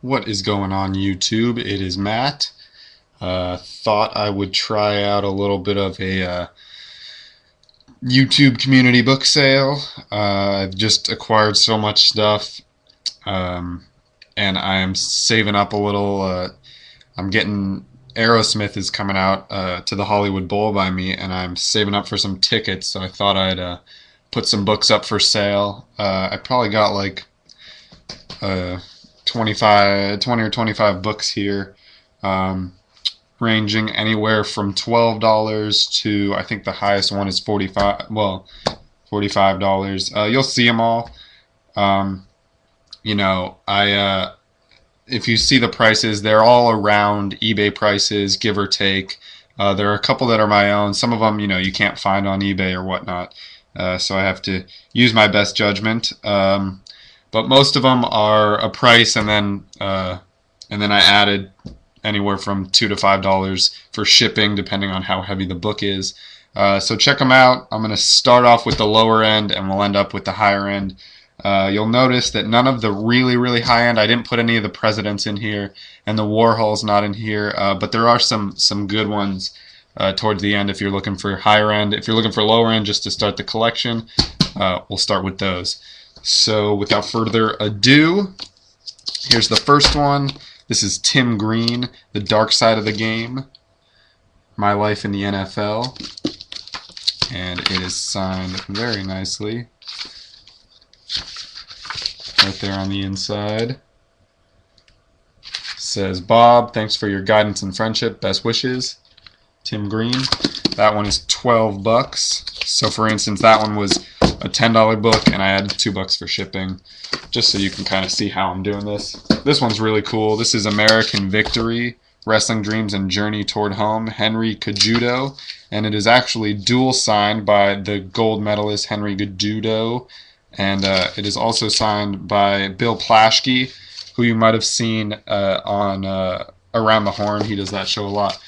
What is going on YouTube? It is Matt. Thought I would try out a little bit of a YouTube community book sale. I've just acquired so much stuff, um, and I'm saving up a little. I'm getting Aerosmith is coming out to the Hollywood Bowl by me, and I'm saving up for some tickets. So I thought I'd put some books up for sale. I probably got like uh, 20 or 25 books here, um, ranging anywhere from $12 to I think the highest one is 45. Well, $45. You'll see them all. Um, I if you see the prices, they're all around eBay prices, give or take. There are a couple that are my own. Some of them, you can't find on eBay or whatnot. So I have to use my best judgment. But most of them are a price, and then I added anywhere from $2 to $5 for shipping, depending on how heavy the book is. So check them out. I'm going to start off with the lower end, and we'll end up with the higher end. You'll notice that none of the really, really high end, I didn't put any of the presidents in here, and the Warhol's not in here, but there are some good ones towards the end if you're looking for higher end. If you're looking for lower end just to start the collection, we'll start with those. So without further ado, here's the first one. This is Tim Green, The Dark Side of the Game, My Life in the NFL, and it is signed very nicely. Right there on the inside. It says, Bob, thanks for your guidance and friendship. Best wishes, Tim Green. That one is $12. So for instance, that one was a $10 book, and I added $2 for shipping, just so you can kind of see how I'm doing this. This one's really cool. This is American Victory, Wrestling Dreams and Journey Toward Home, Henry Cejudo, and it is actually dual signed by the gold medalist Henry Cejudo, and it is also signed by Bill Plaschke, who you might have seen on Around the Horn. He does that show a lot.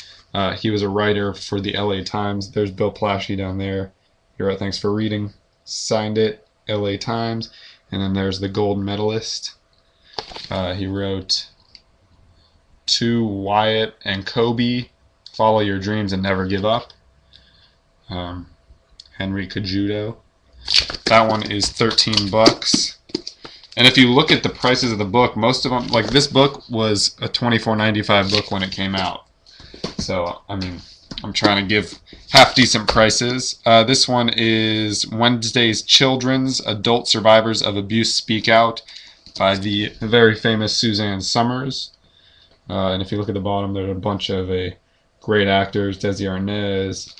He was a writer for the LA Times. There's Bill Plaschke down there. Here at Thanks for Reading. Signed it, LA Times. And then there's the gold medalist. He wrote To Wyatt and Kobe, Follow Your Dreams and Never Give Up. Henry Cejudo. That one is $13. And if you look at the prices of the book, most of them, like this book was a $24.95 book when it came out. So, I mean, I'm trying to give half-decent prices. This one is Wednesday's Children's Adult Survivors of Abuse Speak Out by the very famous Suzanne Summers. And if you look at the bottom, there's a bunch of great actors. Desi Arnaz,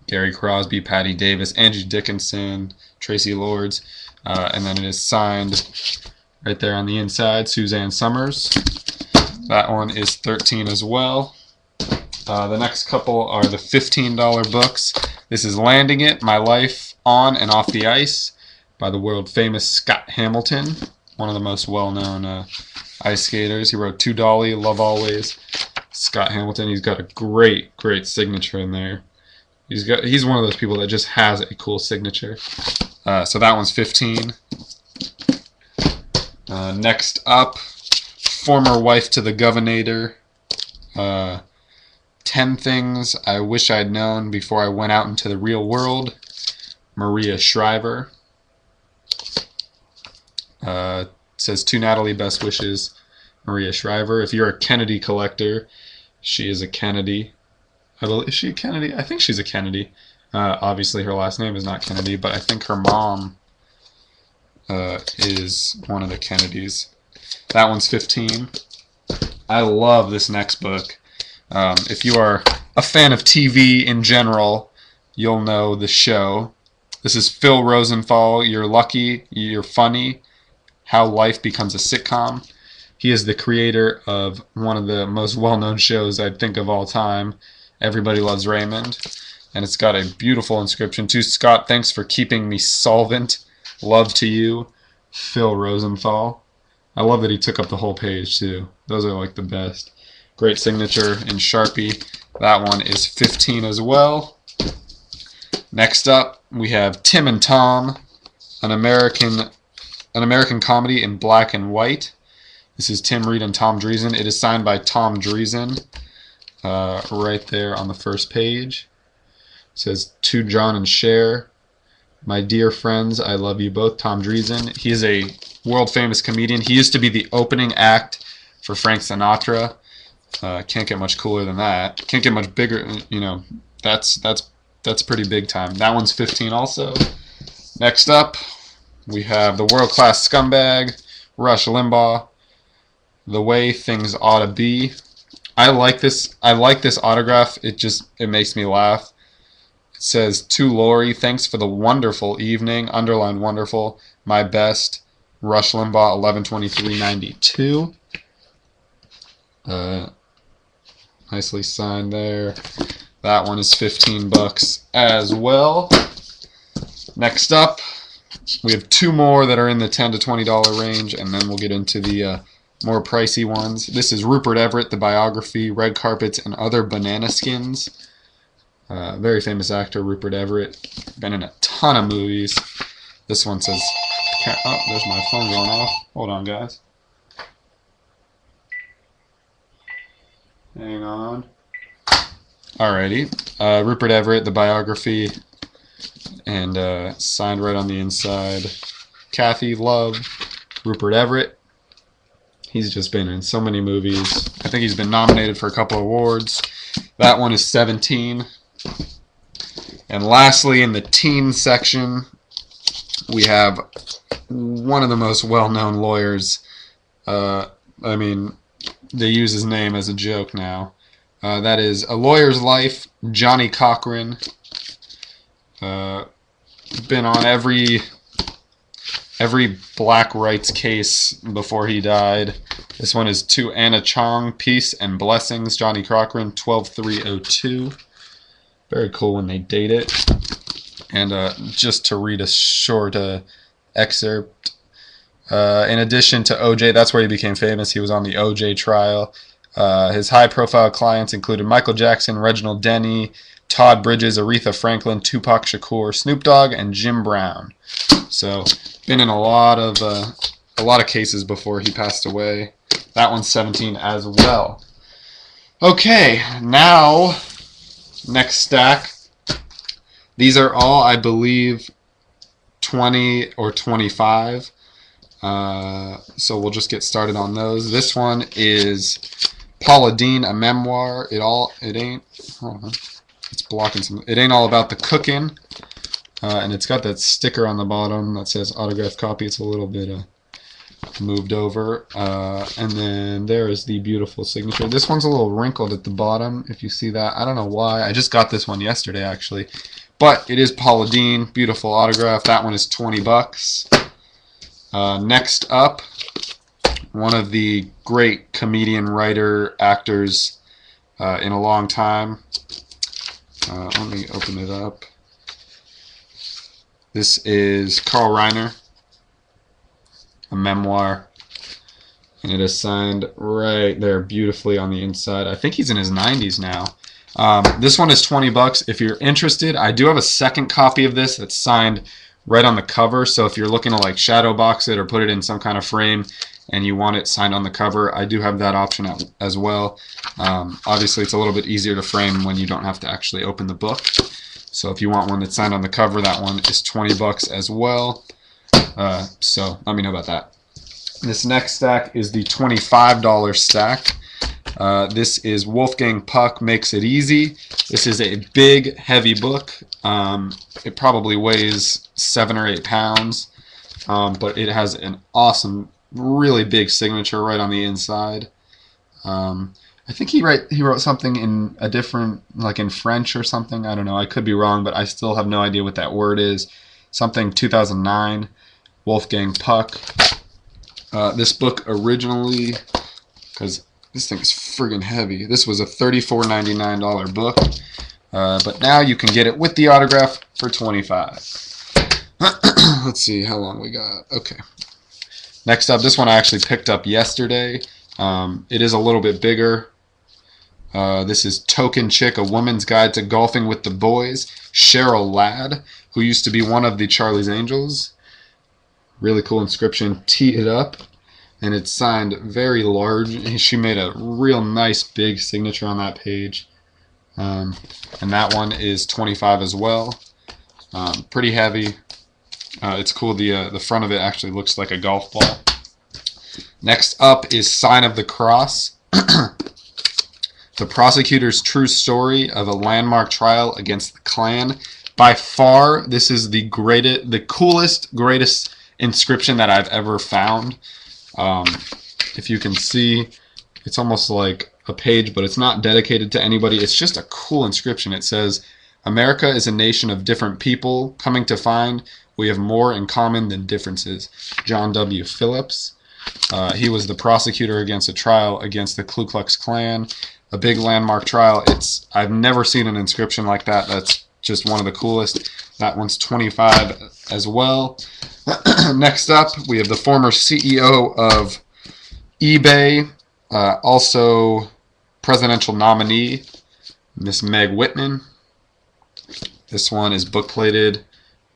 Gary Crosby, Patty Davis, Angie Dickinson, Tracy Lords. And then it is signed right there on the inside, Suzanne Summers. That one is $13 as well. The next couple are the $15 books. This is Landing It, My Life on and Off the Ice by the world famous Scott Hamilton, one of the most well-known ice skaters. He wrote To Dolly, Love Always. Scott Hamilton, he's got a great signature in there. He's one of those people that just has a cool signature. So that one's $15. Next up, Former Wife to the Governator. 10 Things I Wish I'd Known Before I Went Out into the Real World, Maria Shriver. It says To Natalie, Best Wishes, Maria Shriver. If you're a Kennedy collector, she is a Kennedy. Is she a Kennedy? I think she's a Kennedy. Obviously her last name is not Kennedy, but I think her mom is one of the Kennedys. That one's $15. I love this next book. If you are a fan of TV in general, you'll know the show. This is Phil Rosenthal, You're Lucky, You're Funny, How Life Becomes a Sitcom. He is the creator of one of the most well-known shows I think of all time, Everybody Loves Raymond. And it's got a beautiful inscription to Scott, thanks for keeping me solvent. Love to you, Phil Rosenthal. I love that he took up the whole page too. Those are like the best. Great signature in Sharpie. That one is $15 as well. Next up, we have Tim and Tom, an American An American Comedy in Black and White. This is Tim Reed and Tom Dreesen. It is signed by Tom Dreesen right there on the first page. It says, "To John and Cher, my dear friends, I love you both." Tom Dreesen. He is a world-famous comedian. He used to be the opening act for Frank Sinatra. Can't get much cooler than that. Can't get much bigger. You know, that's pretty big time. That one's 15 also. Next up, we have The World-Class Scumbag, Rush Limbaugh, The Way Things Ought to Be. I like this autograph. It makes me laugh. It says, "To Lori, thanks for the wonderful evening." Underline wonderful. My best. Rush Limbaugh, 11/23/92. Nicely signed there. That one is 15 bucks as well. Next up, we have two more that are in the $10 to $20 range, and then we'll get into the more pricey ones. This is Rupert Everett, the biography, Red Carpets and Other Banana Skins. Very famous actor, Rupert Everett. Been in a ton of movies. This one says, oh, there's my phone going off. Hold on, guys. Hang on. Alrighty. Rupert Everett, the biography, and signed right on the inside. Kathy Love, Rupert Everett. He's just been in so many movies. I think he's been nominated for a couple awards. That one is 17. And lastly, in the teen section, we have one of the most well-known lawyers. I mean, they use his name as a joke now. That is A Lawyer's Life, Johnnie Cochran. Been on every black rights case before he died. This one is To Anna Chong, Peace and Blessings, Johnnie Cochran, 12/3/02. Very cool when they date it. And just to read a short excerpt. In addition to OJ, that's where he became famous. He was on the OJ trial. His high-profile clients included Michael Jackson, Reginald Denny, Todd Bridges, Aretha Franklin, Tupac Shakur, Snoop Dogg, and Jim Brown. So, been in a lot of cases before he passed away. That one's 17 as well. Okay, now next stack. These are all, I believe, 20 or 25. So we'll just get started on those. This one is Paula Deen, a memoir. It ain't. Hold on. It's blocking some. It ain't all about the cooking. And it's got that sticker on the bottom that says autographed copy. It's a little bit moved over. And then there is the beautiful signature. This one's a little wrinkled at the bottom, if you see that. I don't know why. I just got this one yesterday, actually. But it is Paula Deen. Beautiful autograph. That one is 20 bucks. Next up, one of the great comedian, writer, actors in a long time. Let me open it up. This is Carl Reiner, a memoir, and it is signed right there beautifully on the inside. I think he's in his 90s now. This one is 20 bucks. If you're interested, I do have a second copy of this that's signed right on the cover, so if you're looking to like shadow box it or put it in some kind of frame and you want it signed on the cover, I do have that option as well. Obviously, it's a little bit easier to frame when you don't have to actually open the book. So if you want one that's signed on the cover, that one is 20 bucks as well. So let me know about that. This next stack is the $25 stack. This is Wolfgang Puck Makes It Easy. This is a big, heavy book. It probably weighs 7 or 8 pounds, but it has an awesome, really big signature right on the inside. I think he wrote something in a different, like in French or something. I don't know. I could be wrong, but I still have no idea what that word is. Something 2009. Wolfgang Puck. This book originally, because this thing is friggin' heavy. This was a $34.99 book, but now you can get it with the autograph for $25. Let's see how long we got. Okay. Next up, this one I actually picked up yesterday. It is a little bit bigger. This is Token Chick, A Woman's Guide to Golfing with the Boys. Cheryl Ladd, who used to be one of the Charlie's Angels. Really cool inscription. Tee it up. And it's signed very large. She made a real nice big signature on that page. And that one is 25 as well. Pretty heavy. It's cool. The front of it actually looks like a golf ball. Next up is Sign of the Cross. The prosecutor's true story of a landmark trial against the Klan. By far, this is the coolest, greatest inscription that I've ever found. If you can see, it's almost like a page, but it's not dedicated to anybody. It's just a cool inscription. It says, "America is a nation of different people coming to find we have more in common than differences." John W. Phillips. He was the prosecutor against a trial against the Ku Klux Klan. A big landmark trial. I've never seen an inscription like that. That's just one of the coolest. That one's 25 as well. Next up, we have the former CEO of eBay, also presidential nominee, Miss Meg Whitman. This one is book-plated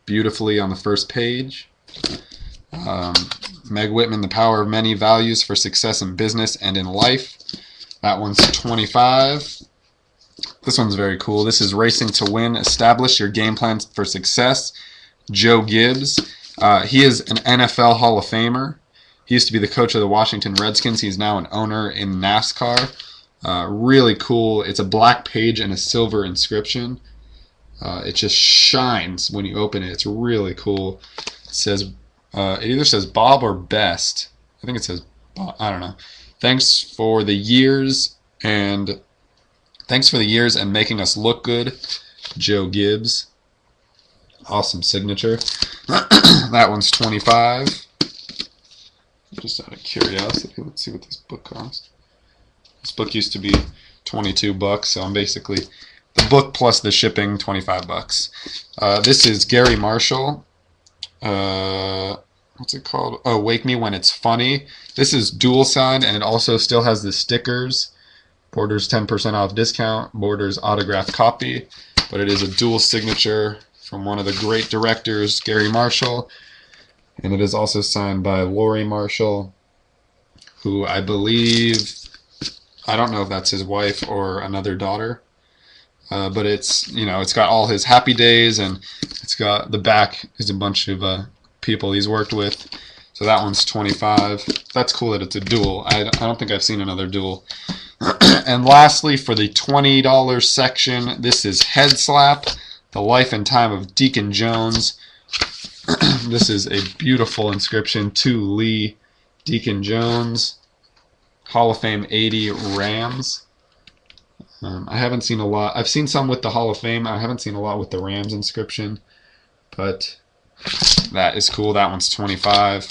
beautifully on the first page. Meg Whitman, The Power of Many Values for Success in Business and in Life. That one's 25. This one's very cool. This is Racing to Win. Establish your game plans for success. Joe Gibbs. He is an NFL Hall of Famer. He used to be the coach of the Washington Redskins. He's now an owner in NASCAR. Really cool. It's a black page and a silver inscription. It just shines when you open it. It's really cool. It says, it either says Bob or Best. I think it says Bob. I don't know. Thanks for the years and making us look good, Joe Gibbs. Awesome signature. That one's 25. Just out of curiosity, let's see what this book costs. This book used to be $22, so I'm basically the book plus the shipping, $25. This is Gary Marshall. What's it called? Oh, Wake Me When It's Funny. This is dual signed, and it also still has the stickers. Borders 10% off discount. Borders autographed copy. But it is a dual signature from one of the great directors, Gary Marshall. And it is also signed by Lori Marshall, who I believe, I don't know if that's his wife or another daughter. But it's, it's got all his happy days, and it's got the back is a bunch of people he's worked with. So that one's 25. That's cool that it's a dual. I don't think I've seen another dual. And lastly, for the $20 section, this is Head Slap, The Life and Time of Deacon Jones. This is a beautiful inscription to Lee Deacon Jones, Hall of Fame 80 Rams. I haven't seen a lot. I've seen some with the Hall of Fame. I haven't seen a lot with the Rams inscription, but that is cool. That one's 25.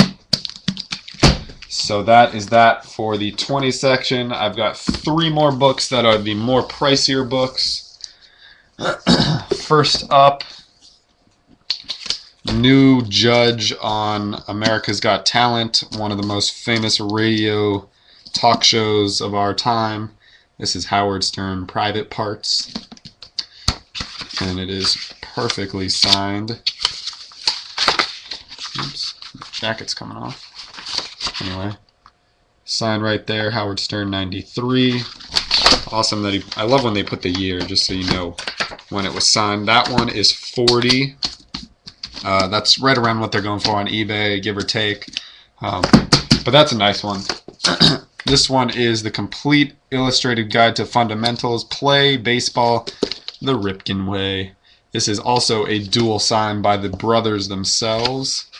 So that is that for the 20 section. I've got 3 more books that are the more pricier books. First up, new judge on America's Got Talent, one of the most famous radio talk shows of our time. This is Howard Stern, Private Parts, and it is perfectly signed. Oops, the jacket's coming off. Anyway, signed right there, Howard Stern 93. Awesome that I love when they put the year, just so you know when it was signed. That one is 40. That's right around what they're going for on eBay, give or take. But that's a nice one. This one is The Complete Illustrated Guide to Fundamentals. Play baseball the Ripken way. This is also a dual sign by the brothers themselves.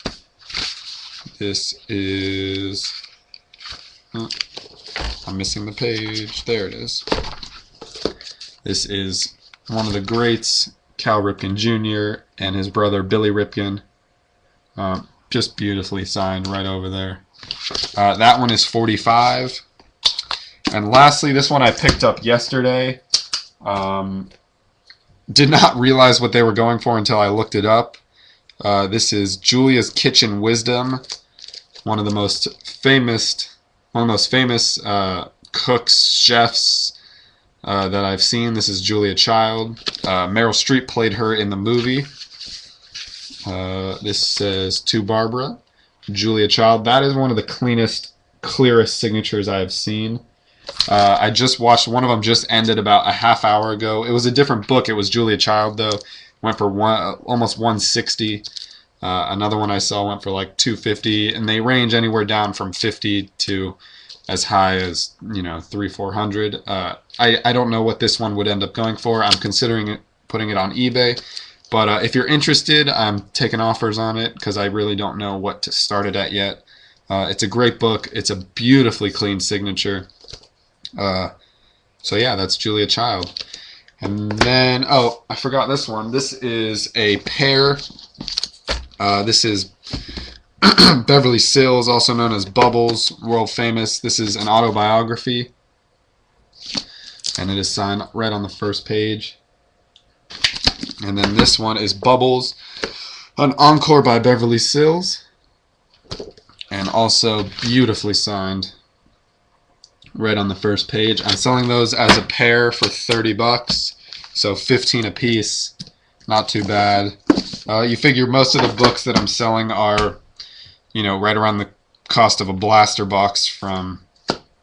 This is... I'm missing the page. There it is. This is one of the greats, Cal Ripken Jr. and his brother Billy Ripken. Just beautifully signed right over there. That one is 45. And lastly, this one I picked up yesterday. Did not realize what they were going for until I looked it up. This is Julia's Kitchen Wisdom, one of the most famous cooks, chefs that I've seen. This is Julia Child. Meryl Streep played her in the movie. This says To Barbara. Julia Child. That is one of the cleanest, clearest signatures I have seen. I just watched one of them, just ended about a half hour ago. It was a different book. It was Julia Child though. Went for almost 160. Another one I saw went for like 250, and they range anywhere down from 50 to as high as 300-400. I don't know what this one would end up going for. I'm considering putting it on eBay, but if you're interested, I'm taking offers on it because I really don't know what to start it at yet. It's a great book. It's a beautifully clean signature. So yeah, that's Julia Child. And then, oh, I forgot this one. This is a pair. This is Beverly Sills, also known as Bubbles, world famous. This is an autobiography, and it is signed right on the first page. And then this one is Bubbles, an encore by Beverly Sills, and also beautifully signed right on the first page. I'm selling those as a pair for $30, so 15 a piece. Not too bad. You figure most of the books that I'm selling are, right around the cost of a blaster box from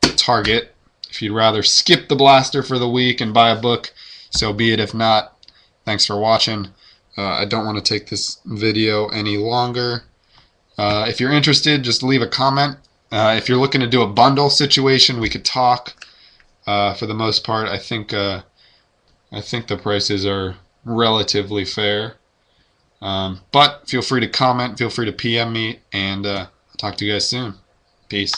Target. If you'd rather skip the blaster for the week and buy a book, so be it. If not, thanks for watching. I don't want to take this video any longer. If you're interested, just leave a comment. If you're looking to do a bundle situation, we could talk. For the most part, I think the prices are relatively fair. But feel free to comment, feel free to PM me, and I'll talk to you guys soon. Peace.